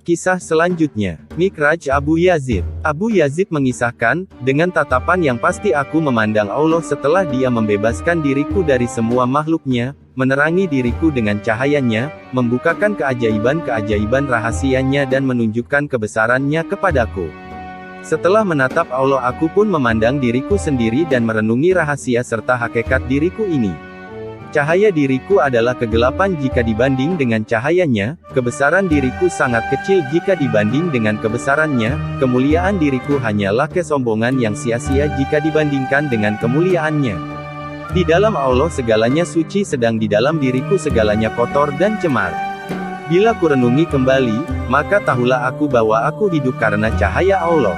Kisah selanjutnya, Mikraj Abu Yazid. Abu Yazid mengisahkan, dengan tatapan yang pasti aku memandang Allah setelah Dia membebaskan diriku dari semua makhluknya, menerangi diriku dengan cahayanya, membukakan keajaiban-keajaiban rahasianya dan menunjukkan kebesarannya kepadaku. Setelah menatap Allah aku pun memandang diriku sendiri dan merenungi rahasia serta hakikat diriku ini. Cahaya diriku adalah kegelapan jika dibanding dengan cahayanya, kebesaran diriku sangat kecil jika dibanding dengan kebesarannya, kemuliaan diriku hanyalah kesombongan yang sia-sia jika dibandingkan dengan kemuliaannya. Di dalam Allah segalanya suci sedang di dalam diriku segalanya kotor dan cemar. Bila kurenungi kembali, maka tahulah aku bahwa aku hidup karena cahaya Allah.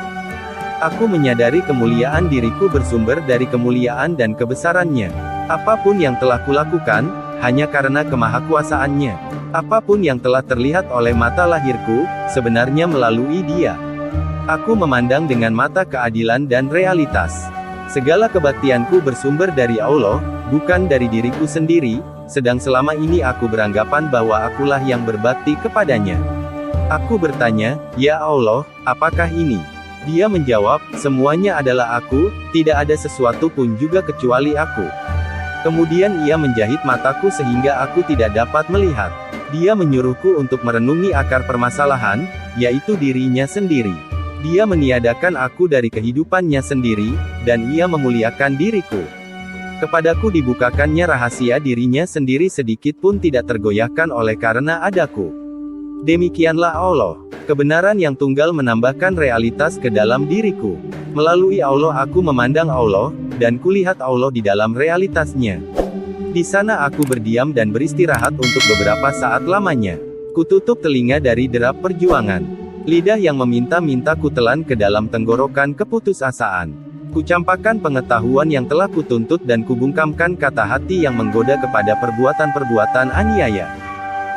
Aku menyadari kemuliaan diriku bersumber dari kemuliaan dan kebesarannya. Apapun yang telah kulakukan, hanya karena kemahakuasaannya. Apapun yang telah terlihat oleh mata lahirku, sebenarnya melalui Dia. Aku memandang dengan mata keadilan dan realitas. Segala kebaktianku bersumber dari Allah, bukan dari diriku sendiri, sedang selama ini aku beranggapan bahwa akulah yang berbakti kepadanya. Aku bertanya, "Ya Allah, apakah ini?" Dia menjawab, "Semuanya adalah aku, tidak ada sesuatu pun juga kecuali aku." Kemudian ia menjahit mataku sehingga aku tidak dapat melihat. Dia menyuruhku untuk merenungi akar permasalahan, yaitu dirinya sendiri. Dia meniadakan aku dari kehidupannya sendiri, dan ia memuliakan diriku. Kepadaku dibukakannya rahasia dirinya sendiri sedikit pun tidak tergoyahkan oleh karena adaku. Demikianlah Allah. Kebenaran yang tunggal menambahkan realitas ke dalam diriku. Melalui Allah aku memandang Allah, dan kulihat Allah di dalam realitasnya. Di sana aku berdiam dan beristirahat untuk beberapa saat lamanya. Kututup telinga dari derap perjuangan. Lidah yang meminta-minta kutelan ke dalam tenggorokan keputusasaan. Kucampakkan pengetahuan yang telah kutuntut dan kubungkamkan kata hati yang menggoda kepada perbuatan-perbuatan aniaya.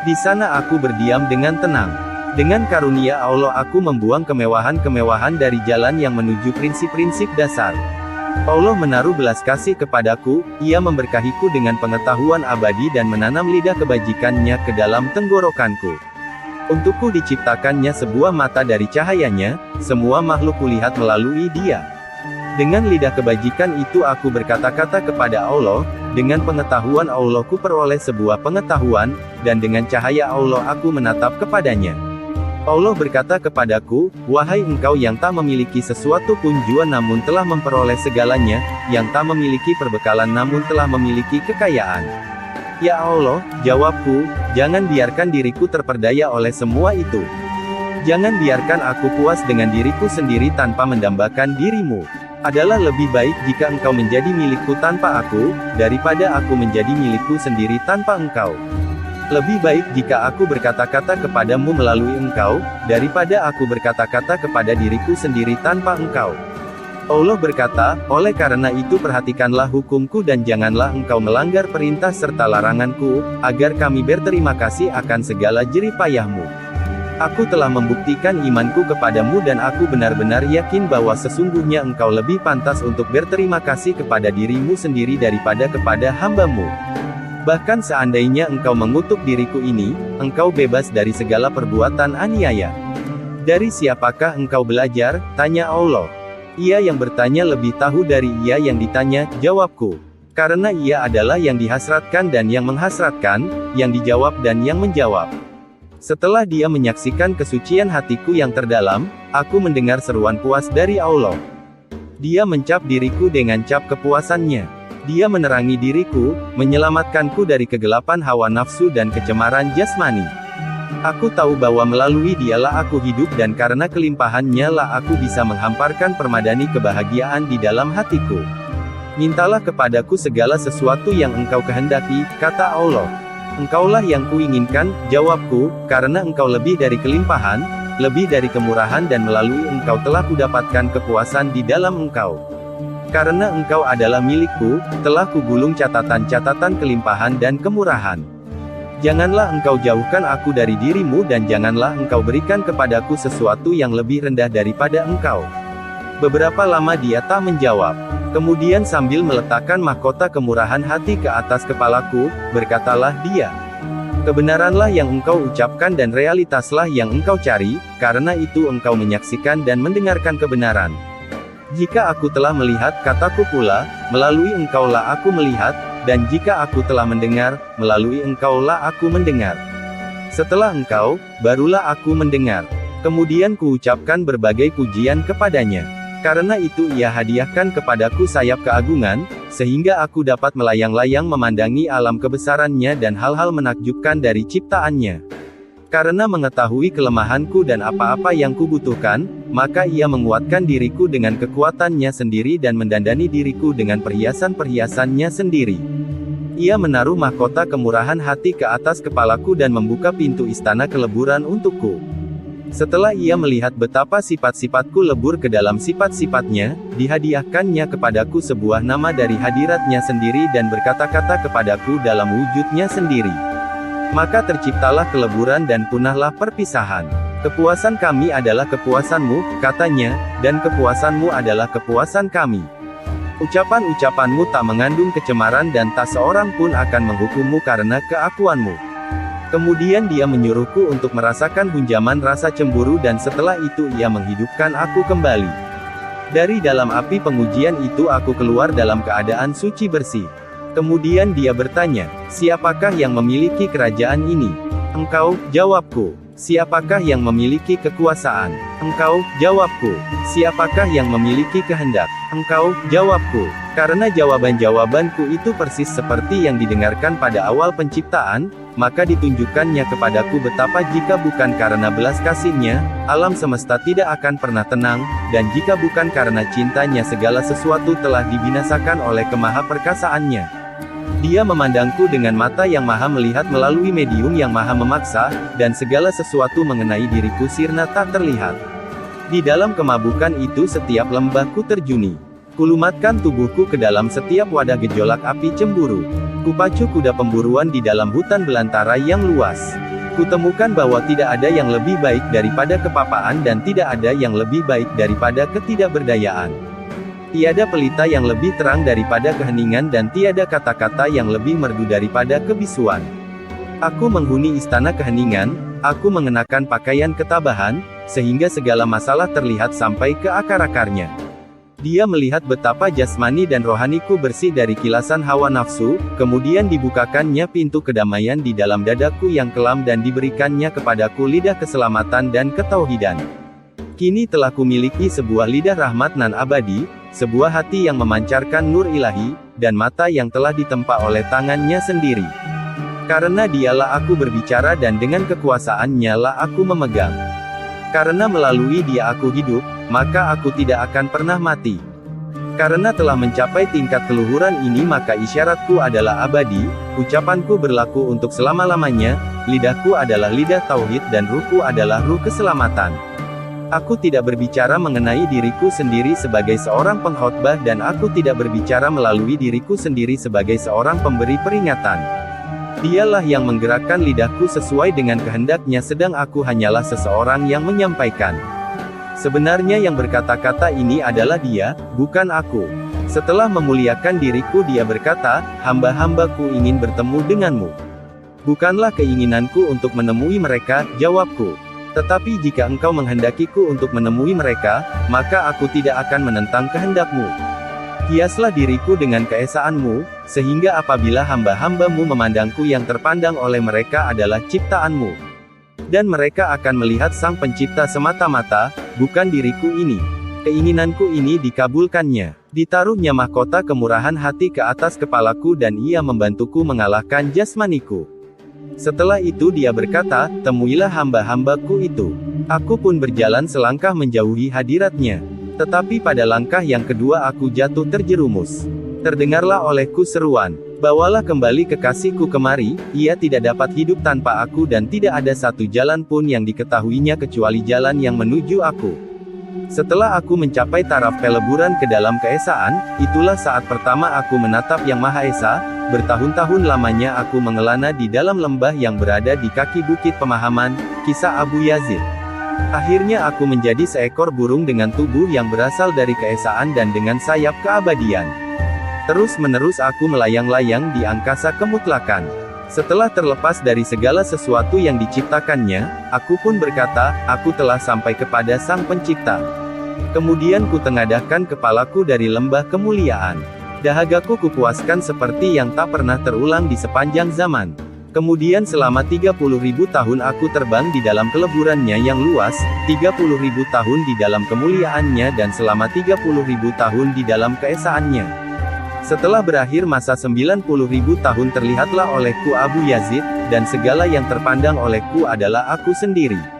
Di sana aku berdiam dengan tenang. Dengan karunia Allah aku membuang kemewahan-kemewahan dari jalan yang menuju prinsip-prinsip dasar. Allah menaruh belas kasih kepadaku, Ia memberkahiku dengan pengetahuan abadi dan menanam lidah kebajikannya ke dalam tenggorokanku. Untukku diciptakannya sebuah mata dari cahayanya, semua makhluk kulihat melalui Dia. Dengan lidah kebajikan itu aku berkata-kata kepada Allah, dengan pengetahuan Allah ku peroleh sebuah pengetahuan, dan dengan cahaya Allah aku menatap kepadanya. Allah berkata kepadaku, "Wahai engkau yang tak memiliki sesuatu pun jua namun telah memperoleh segalanya, yang tak memiliki perbekalan namun telah memiliki kekayaan." Ya Allah, jawabku, jangan biarkan diriku terperdaya oleh semua itu. Jangan biarkan aku puas dengan diriku sendiri tanpa mendambakan dirimu. Adalah lebih baik jika engkau menjadi milikku tanpa aku, daripada aku menjadi milikku sendiri tanpa engkau. Lebih baik jika aku berkata-kata kepadamu melalui engkau, daripada aku berkata-kata kepada diriku sendiri tanpa engkau. Allah berkata, oleh karena itu perhatikanlah hukumku dan janganlah engkau melanggar perintah serta laranganku, agar kami berterima kasih akan segala jerih payahmu. Aku telah membuktikan imanku kepadamu dan aku benar-benar yakin bahwa sesungguhnya engkau lebih pantas untuk berterima kasih kepada dirimu sendiri daripada kepada hambamu. Bahkan seandainya engkau mengutuk diriku ini, engkau bebas dari segala perbuatan aniaya. Dari siapakah engkau belajar? Tanya Allah. Ia yang bertanya lebih tahu dari ia yang ditanya, jawabku. Karena ia adalah yang dihasratkan dan yang menghasratkan, yang dijawab dan yang menjawab. Setelah dia menyaksikan kesucian hatiku yang terdalam, aku mendengar seruan puas dari Allah. Dia mencap diriku dengan cap kepuasannya. Dia menerangi diriku, menyelamatkanku dari kegelapan hawa nafsu dan kecemaran jasmani. Aku tahu bahwa melalui Dialah aku hidup dan karena kelimpahannya lah aku bisa menghamparkan permadani kebahagiaan di dalam hatiku. Mintalah kepadaku segala sesuatu yang engkau kehendaki, kata Allah. Engkaulah yang kuinginkan, jawabku, karena engkau lebih dari kelimpahan, lebih dari kemurahan dan melalui engkau telah kudapatkan kepuasan di dalam engkau. Karena engkau adalah milikku, telah kugulung catatan-catatan kelimpahan dan kemurahan. Janganlah engkau jauhkan aku dari dirimu dan janganlah engkau berikan kepadaku sesuatu yang lebih rendah daripada engkau. Beberapa lama dia tak menjawab. Kemudian sambil meletakkan mahkota kemurahan hati ke atas kepalaku, berkatalah dia. Kebenaranlah yang engkau ucapkan dan realitaslah yang engkau cari, karena itu engkau menyaksikan dan mendengarkan kebenaran. Jika aku telah melihat, kataku pula, melalui engkaulah aku melihat, dan jika aku telah mendengar, melalui engkaulah aku mendengar. Setelah engkau, barulah aku mendengar. Kemudian kuucapkan berbagai pujian kepadanya. Karena itu ia hadiahkan kepadaku sayap keagungan, sehingga aku dapat melayang-layang memandangi alam kebesarannya dan hal-hal menakjubkan dari ciptaannya. Karena mengetahui kelemahanku dan apa-apa yang kubutuhkan, maka ia menguatkan diriku dengan kekuatannya sendiri dan mendandani diriku dengan perhiasan-perhiasannya sendiri. Ia menaruh mahkota kemurahan hati ke atas kepalaku dan membuka pintu istana keleburan untukku. Setelah ia melihat betapa sifat-sifatku lebur ke dalam sifat-sifatnya, dihadiahkannya kepadaku sebuah nama dari hadiratnya sendiri dan berkata-kata kepadaku dalam wujudnya sendiri. Maka terciptalah keleburan dan punahlah perpisahan. Kepuasan kami adalah kepuasanmu, katanya, dan kepuasanmu adalah kepuasan kami. Ucapan-ucapanmu tak mengandung kecemaran dan tak seorang pun akan menghukummu karena keakuanmu. Kemudian dia menyuruhku untuk merasakan hunjaman rasa cemburu dan setelah itu ia menghidupkan aku kembali. Dari dalam api pengujian itu aku keluar dalam keadaan suci bersih. Kemudian dia bertanya, siapakah yang memiliki kerajaan ini? Engkau, jawabku. Siapakah yang memiliki kekuasaan? Engkau, jawabku. Siapakah yang memiliki kehendak? Engkau, jawabku. Karena jawaban-jawabanku itu persis seperti yang didengarkan pada awal penciptaan, maka ditunjukkannya kepadaku betapa jika bukan karena belas kasihnya, alam semesta tidak akan pernah tenang, dan jika bukan karena cintanya segala sesuatu telah dibinasakan oleh kemahaperkasaannya. Dia memandangku dengan mata yang maha melihat melalui medium yang maha memaksa, dan segala sesuatu mengenai diriku sirna tak terlihat. Di dalam kemabukan itu setiap lembah ku terjuni. Kulumatkan tubuhku ke dalam setiap wadah gejolak api cemburu. Kupacu kuda pemburuan di dalam hutan belantara yang luas. Kutemukan bahwa tidak ada yang lebih baik daripada kepapaan dan tidak ada yang lebih baik daripada ketidakberdayaan. Tiada pelita yang lebih terang daripada keheningan dan tiada kata-kata yang lebih merdu daripada kebisuan. Aku menghuni istana keheningan, aku mengenakan pakaian ketabahan, sehingga segala masalah terlihat sampai ke akar-akarnya. Dia melihat betapa jasmani dan rohaniku bersih dari kilasan hawa nafsu, kemudian dibukakannya pintu kedamaian di dalam dadaku yang kelam dan diberikannya kepadaku lidah keselamatan dan ketauhidan. Kini telah kumiliki sebuah lidah rahmat nan abadi, sebuah hati yang memancarkan nur ilahi, dan mata yang telah ditempa oleh tangannya sendiri. Karena dialah aku berbicara dan dengan kekuasaannya lah aku memegang. Karena melalui dia aku hidup, maka aku tidak akan pernah mati. Karena telah mencapai tingkat keluhuran ini maka isyaratku adalah abadi, ucapanku berlaku untuk selama-lamanya, lidahku adalah lidah tauhid dan ruhku adalah ruh keselamatan. Aku tidak berbicara mengenai diriku sendiri sebagai seorang pengkhotbah dan aku tidak berbicara melalui diriku sendiri sebagai seorang pemberi peringatan. Dialah yang menggerakkan lidahku sesuai dengan kehendaknya sedang aku hanyalah seseorang yang menyampaikan. Sebenarnya yang berkata-kata ini adalah dia, bukan aku. Setelah memuliakan diriku dia berkata, hamba-hambaku ingin bertemu denganmu. Bukanlah keinginanku untuk menemui mereka, jawabku. Tetapi jika engkau menghendakiku untuk menemui mereka, maka aku tidak akan menentang kehendakmu. Hiaslah diriku dengan keesaanmu, sehingga apabila hamba-hambamu memandangku yang terpandang oleh mereka adalah ciptaanmu. Dan mereka akan melihat sang pencipta semata-mata, bukan diriku ini. Keinginanku ini dikabulkannya. Ditaruhnya mahkota kemurahan hati ke atas kepalaku dan ia membantuku mengalahkan jasmaniku. Setelah itu dia berkata, temuilah hamba-hambaku itu. Aku pun berjalan selangkah menjauhi hadiratnya. Tetapi pada langkah yang kedua aku jatuh terjerumus. Terdengarlah olehku seruan, bawalah kembali kekasihku kemari, ia tidak dapat hidup tanpa aku dan tidak ada satu jalan pun yang diketahuinya kecuali jalan yang menuju aku. Setelah aku mencapai taraf peleburan ke dalam keesaan, itulah saat pertama aku menatap Yang Maha Esa. Bertahun-tahun lamanya aku mengelana di dalam lembah yang berada di kaki bukit pemahaman, kisah Abu Yazid. Akhirnya aku menjadi seekor burung dengan tubuh yang berasal dari keesaan dan dengan sayap keabadian. Terus-menerus aku melayang-layang di angkasa kemutlakan. Setelah terlepas dari segala sesuatu yang diciptakannya, aku pun berkata, aku telah sampai kepada Sang Pencipta. Kemudian kutengadahkan kepalaku dari lembah kemuliaan. Dahagaku kupuaskan seperti yang tak pernah terulang di sepanjang zaman. Kemudian selama 30.000 tahun aku terbang di dalam keleburannya yang luas, 30.000 tahun di dalam kemuliaannya dan selama 30.000 tahun di dalam keesaannya. Setelah berakhir masa 90.000 tahun terlihatlah olehku Abu Yazid, dan segala yang terpandang olehku adalah aku sendiri.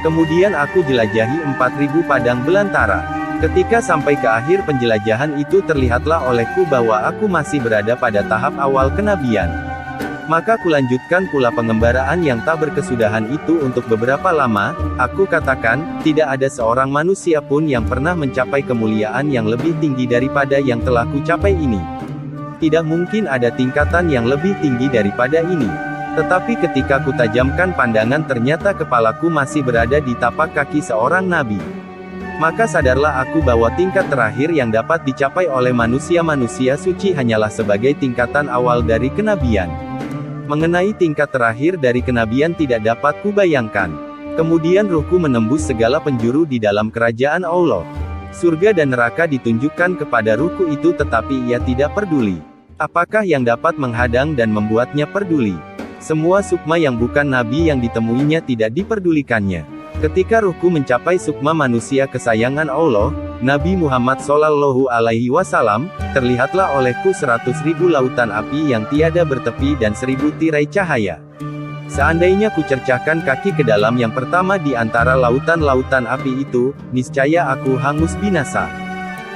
Kemudian aku jelajahi 4.000 padang belantara. Ketika sampai ke akhir penjelajahan itu terlihatlah olehku bahwa aku masih berada pada tahap awal kenabian. Maka kulanjutkan pula pengembaraan yang tak berkesudahan itu untuk beberapa lama, aku katakan, tidak ada seorang manusia pun yang pernah mencapai kemuliaan yang lebih tinggi daripada yang telah kucapai ini. Tidak mungkin ada tingkatan yang lebih tinggi daripada ini. Tetapi ketika kutajamkan pandangan ternyata kepalaku masih berada di tapak kaki seorang nabi. Maka sadarlah aku bahwa tingkat terakhir yang dapat dicapai oleh manusia-manusia suci hanyalah sebagai tingkatan awal dari kenabian. Mengenai tingkat terakhir dari kenabian tidak dapat kubayangkan. Kemudian ruhku menembus segala penjuru di dalam kerajaan Allah. Surga dan neraka ditunjukkan kepada ruhku itu tetapi ia tidak peduli. Apakah yang dapat menghadang dan membuatnya peduli? Semua sukma yang bukan nabi yang ditemuinya tidak diperdulikannya. Ketika ruhku mencapai sukma manusia kesayangan Allah, Nabi Muhammad Shallallahu Alaihi Wasallam, terlihatlah olehku 100.000 lautan api yang tiada bertepi dan 1.000 tirai cahaya. Seandainya kucercahkan kaki ke dalam yang pertama di antara lautan-lautan api itu, niscaya aku hangus binasa.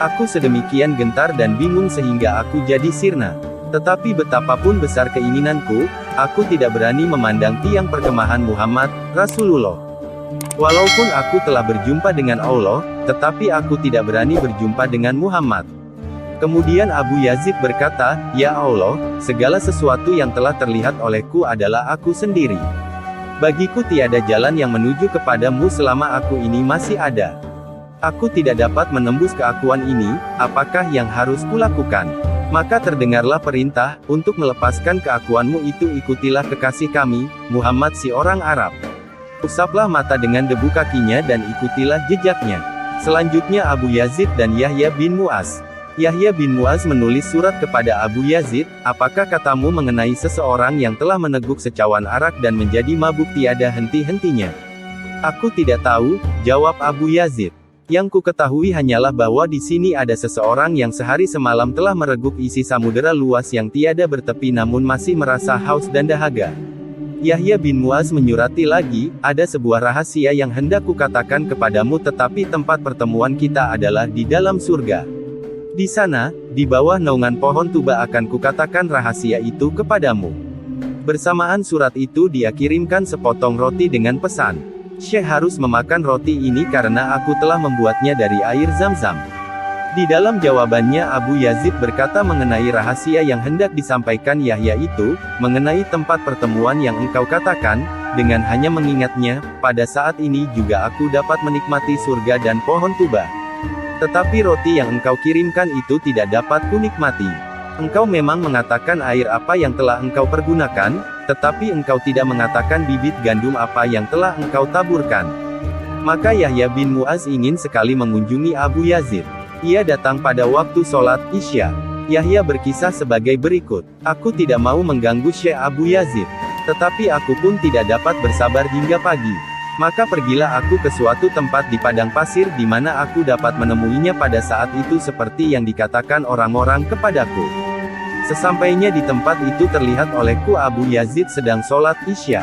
Aku sedemikian gentar dan bingung sehingga aku jadi sirna. Tetapi betapapun besar keinginanku, aku tidak berani memandang tiang perkemahan Muhammad, Rasulullah. Walaupun aku telah berjumpa dengan Allah, tetapi aku tidak berani berjumpa dengan Muhammad. Kemudian Abu Yazid berkata, Ya Allah, segala sesuatu yang telah terlihat olehku adalah aku sendiri. Bagiku tiada jalan yang menuju kepadamu selama aku ini masih ada. Aku tidak dapat menembus keakuan ini, apakah yang harus kulakukan? Maka terdengarlah perintah, untuk melepaskan keakuanmu itu ikutilah kekasih kami, Muhammad si orang Arab. Usaplah mata dengan debu kakinya dan ikutilah jejaknya. Selanjutnya Abu Yazid dan Yahya bin Mu'az. Yahya bin Mu'az menulis surat kepada Abu Yazid, apakah katamu mengenai seseorang yang telah meneguk secawan arak dan menjadi mabuk tiada henti-hentinya? Aku tidak tahu, jawab Abu Yazid. Yang ku ketahui hanyalah bahwa di sini ada seseorang yang sehari semalam telah mereguk isi samudera luas yang tiada bertepi namun masih merasa haus dan dahaga. Yahya bin Mu'az menyurati lagi, ada sebuah rahasia yang hendak kukatakan kepadamu tetapi tempat pertemuan kita adalah di dalam surga. Di sana, di bawah naungan pohon tuba akan kukatakan rahasia itu kepadamu. Bersamaan surat itu dia kirimkan sepotong roti dengan pesan, Syekh harus memakan roti ini karena aku telah membuatnya dari air Zam-Zam. Di dalam jawabannya Abu Yazid berkata mengenai rahasia yang hendak disampaikan Yahya itu, mengenai tempat pertemuan yang engkau katakan, dengan hanya mengingatnya, pada saat ini juga aku dapat menikmati surga dan pohon tuba. Tetapi roti yang engkau kirimkan itu tidak dapat kunikmati. Engkau memang mengatakan air apa yang telah engkau pergunakan, tetapi engkau tidak mengatakan bibit gandum apa yang telah engkau taburkan. Maka Yahya bin Mu'az ingin sekali mengunjungi Abu Yazid. Ia datang pada waktu sholat Isya. Yahya berkisah sebagai berikut. Aku tidak mau mengganggu Syekh Abu Yazid. Tetapi aku pun tidak dapat bersabar hingga pagi. Maka pergilah aku ke suatu tempat di padang pasir di mana aku dapat menemuinya pada saat itu seperti yang dikatakan orang-orang kepadaku. Sesampainya di tempat itu terlihat olehku Abu Yazid sedang sholat Isya.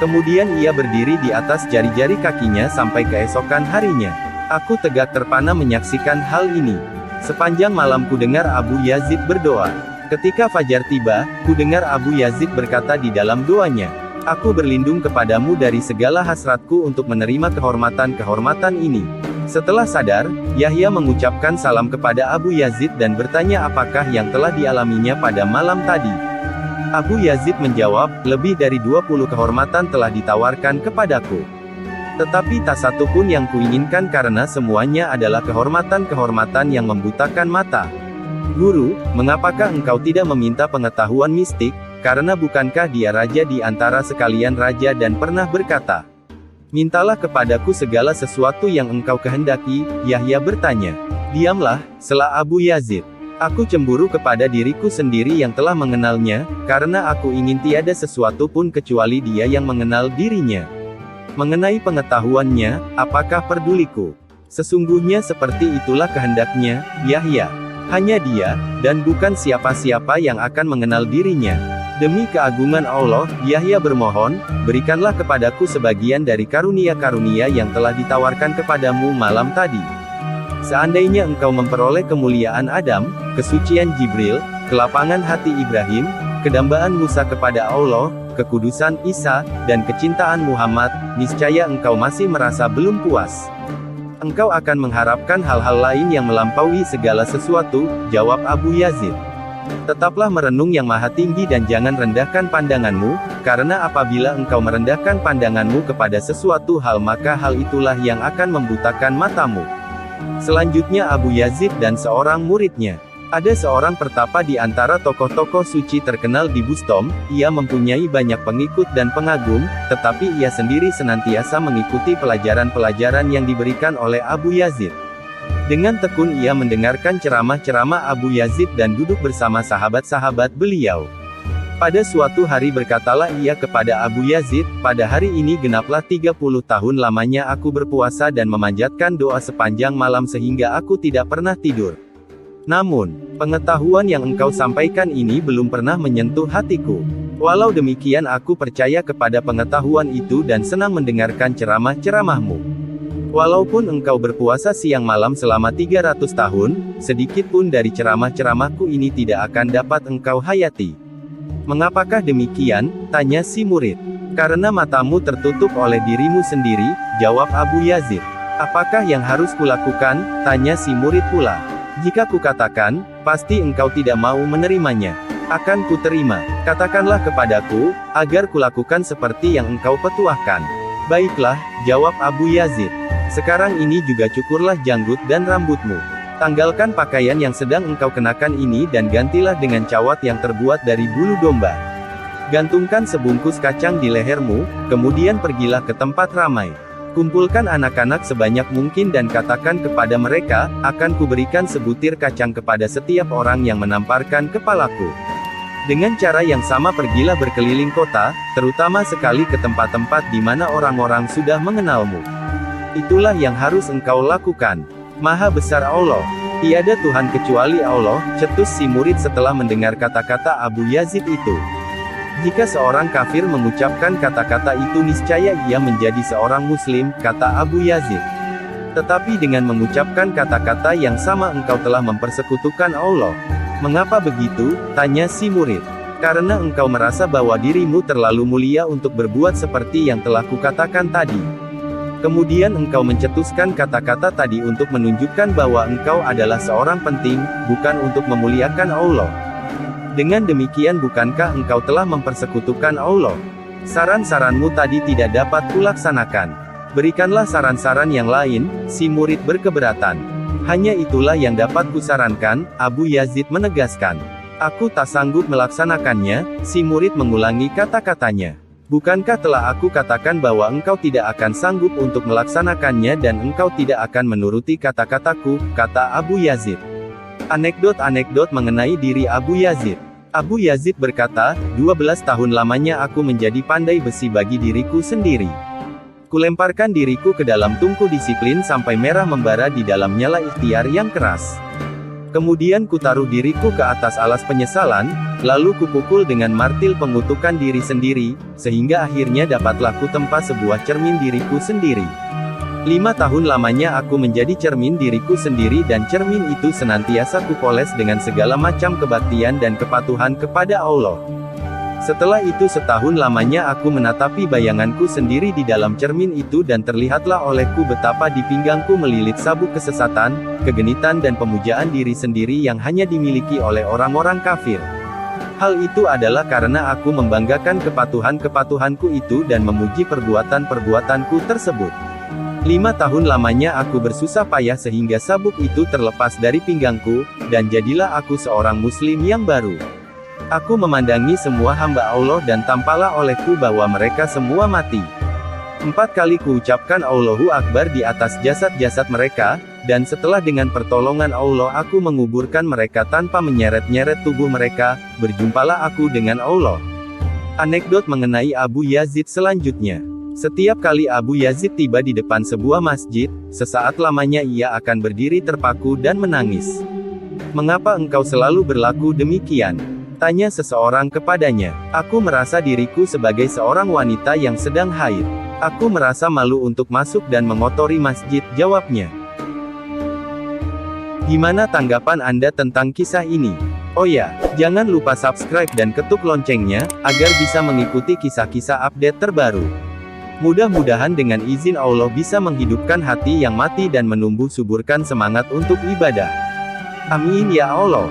Kemudian ia berdiri di atas jari-jari kakinya sampai keesokan harinya. Aku tegak terpana menyaksikan hal ini. Sepanjang malam ku dengar Abu Yazid berdoa. Ketika fajar tiba, ku dengar Abu Yazid berkata di dalam doanya, aku berlindung kepadamu dari segala hasratku untuk menerima kehormatan-kehormatan ini. Setelah sadar, Yahya mengucapkan salam kepada Abu Yazid dan bertanya apakah yang telah dialaminya pada malam tadi. Abu Yazid menjawab, lebih dari 20 kehormatan telah ditawarkan kepadaku. Tetapi tak satu pun yang kuinginkan karena semuanya adalah kehormatan-kehormatan yang membutakan mata. Guru, mengapakah engkau tidak meminta pengetahuan mistik? karena bukankah dia raja di antara sekalian raja dan pernah berkata, "Mintalah kepadaku segala sesuatu yang engkau kehendaki." Yahya bertanya. "Diamlah," sela Abu Yazid. "Aku cemburu kepada diriku sendiri yang telah mengenalnya, karena aku ingin tiada sesuatu pun kecuali dia yang mengenal dirinya. Mengenai pengetahuannya, apakah peduliku? Sesungguhnya seperti itulah kehendaknya, Yahya. Hanya dia, dan bukan siapa-siapa yang akan mengenal dirinya. Demi keagungan Allah, Yahya bermohon, berikanlah kepadaku sebagian dari karunia-karunia yang telah ditawarkan kepadamu malam tadi. Seandainya engkau memperoleh kemuliaan Adam, kesucian Jibril, kelapangan hati Ibrahim, kedambaan Musa kepada Allah, kekudusan Isa, dan kecintaan Muhammad, niscaya engkau masih merasa belum puas. Engkau akan mengharapkan hal-hal lain yang melampaui segala sesuatu," jawab Abu Yazid. "Tetaplah merenung yang maha tinggi dan jangan rendahkan pandanganmu, karena apabila engkau merendahkan pandanganmu kepada sesuatu hal maka hal itulah yang akan membutakan matamu." Selanjutnya Abu Yazid dan seorang muridnya. Ada seorang pertapa di antara tokoh-tokoh suci terkenal di Bustom, ia mempunyai banyak pengikut dan pengagum, tetapi ia sendiri senantiasa mengikuti pelajaran-pelajaran yang diberikan oleh Abu Yazid. Dengan tekun ia mendengarkan ceramah-ceramah Abu Yazid dan duduk bersama sahabat-sahabat beliau. Pada suatu hari berkatalah ia kepada Abu Yazid, "Pada hari ini genaplah 30 tahun lamanya aku berpuasa dan memanjatkan doa sepanjang malam sehingga aku tidak pernah tidur. Namun, pengetahuan yang engkau sampaikan ini belum pernah menyentuh hatiku. Walau demikian aku percaya kepada pengetahuan itu dan senang mendengarkan ceramah-ceramahmu. Walaupun engkau berpuasa siang malam selama 300 tahun, sedikit pun dari ceramah-ceramahku ini tidak akan dapat engkau hayati." "Mengapakah demikian?" tanya si murid. "Karena matamu tertutup oleh dirimu sendiri," jawab Abu Yazid. "Apakah yang harus kulakukan?" tanya si murid pula. "Jika kukatakan, pasti engkau tidak mau menerimanya. Akan kuterima. Katakanlah kepadaku, agar kulakukan seperti yang engkau petuahkan." "Baiklah," jawab Abu Yazid. "Sekarang ini juga cukurlah janggut dan rambutmu. Tanggalkan pakaian yang sedang engkau kenakan ini dan gantilah dengan cawat yang terbuat dari bulu domba. Gantungkan sebungkus kacang di lehermu, kemudian pergilah ke tempat ramai. Kumpulkan anak-anak sebanyak mungkin dan katakan kepada mereka, akan kuberikan sebutir kacang kepada setiap orang yang menamparkan kepalaku. Dengan cara yang sama pergilah berkeliling kota, terutama sekali ke tempat-tempat di mana orang-orang sudah mengenalmu. Itulah yang harus engkau lakukan. Maha besar Allah. Tiada Tuhan kecuali Allah," cetus si murid setelah mendengar kata-kata Abu Yazid itu. "Jika seorang kafir mengucapkan kata-kata itu niscaya ia menjadi seorang muslim," kata Abu Yazid. "Tetapi dengan mengucapkan kata-kata yang sama engkau telah mempersekutukan Allah." "Mengapa begitu?" tanya si murid. "Karena engkau merasa bahwa dirimu terlalu mulia untuk berbuat seperti yang telah kukatakan tadi. Kemudian engkau mencetuskan kata-kata tadi untuk menunjukkan bahwa engkau adalah seorang penting, bukan untuk memuliakan Allah. Dengan demikian bukankah engkau telah mempersekutukan Allah? Saran-saranmu tadi tidak dapat kulaksanakan. Berikanlah saran-saran yang lain." Si murid berkeberatan. "Hanya itulah yang dapat kusarankan," Abu Yazid menegaskan. "Aku tak sanggup melaksanakannya." Si murid mengulangi kata-katanya. "Bukankah telah aku katakan bahwa engkau tidak akan sanggup untuk melaksanakannya dan engkau tidak akan menuruti kata-kataku," kata Abu Yazid. Anekdot-anekdot mengenai diri Abu Yazid. Abu Yazid berkata, 12 tahun lamanya aku menjadi pandai besi bagi diriku sendiri. Kulemparkan diriku ke dalam tungku disiplin sampai merah membara di dalam nyala ikhtiar yang keras. Kemudian kutaruh diriku ke atas alas penyesalan, lalu kupukul dengan martil pengutukan diri sendiri, sehingga akhirnya dapatlah kutempa sebuah cermin diriku sendiri. 5 tahun lamanya aku menjadi cermin diriku sendiri dan cermin itu senantiasa kupoles dengan segala macam kebaktian dan kepatuhan kepada Allah. Setelah itu setahun lamanya aku menatapi bayanganku sendiri di dalam cermin itu dan terlihatlah olehku betapa di pinggangku melilit sabuk kesesatan, kegenitan dan pemujaan diri sendiri yang hanya dimiliki oleh orang-orang kafir. Hal itu adalah karena aku membanggakan kepatuhan-kepatuhanku itu dan memuji perbuatan-perbuatanku tersebut. 5 tahun lamanya aku bersusah payah sehingga sabuk itu terlepas dari pinggangku, dan jadilah aku seorang muslim yang baru. Aku memandangi semua hamba Allah dan tampaklah olehku bahwa mereka semua mati. 4 kali kuucapkan Allahu Akbar di atas jasad-jasad mereka, dan setelah dengan pertolongan Allah aku menguburkan mereka tanpa menyeret-nyeret tubuh mereka, berjumpalah aku dengan Allah. Anekdot mengenai Abu Yazid selanjutnya. Setiap kali Abu Yazid tiba di depan sebuah masjid, sesaat lamanya ia akan berdiri terpaku dan menangis. "Mengapa engkau selalu berlaku demikian?" tanya seseorang kepadanya. "Aku merasa diriku sebagai seorang wanita yang sedang haid. Aku merasa malu untuk masuk dan mengotori masjid," jawabnya. Gimana tanggapan Anda tentang kisah ini? Oh ya, jangan lupa subscribe dan ketuk loncengnya, agar bisa mengikuti kisah-kisah update terbaru. Mudah-mudahan dengan izin Allah bisa menghidupkan hati yang mati dan menumbuh suburkan semangat untuk ibadah. Amin ya Allah.